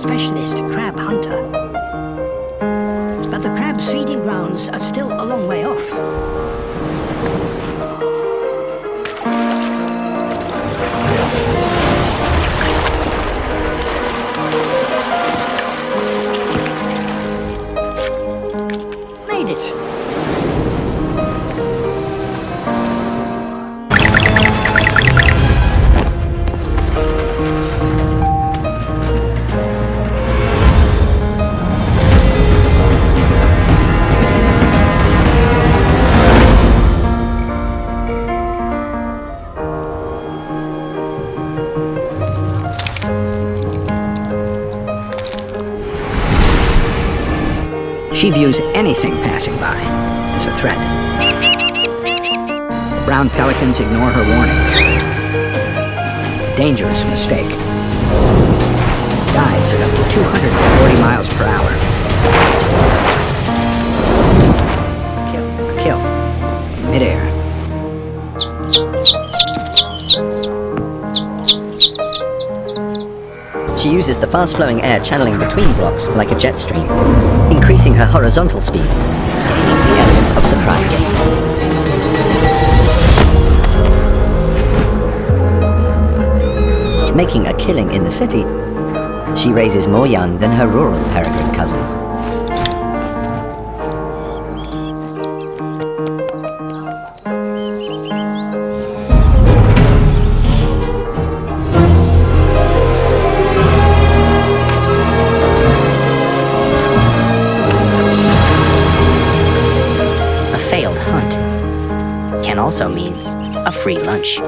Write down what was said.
specialist crab hunter. But the crab's feeding grounds are still a long way off. Made it. She views anything passing by as a threat. The brown pelicans ignore her warnings. A dangerous mistake. Dives at up to 240 miles per hour. A kill in midair. She uses the fast-flowing air channeling between blocks like a jet stream, increasing her horizontal speed, gaining the element of surprise. Making a killing in the city, she raises more young than her rural peregrine cousins. A failed hunt can also mean a free lunch.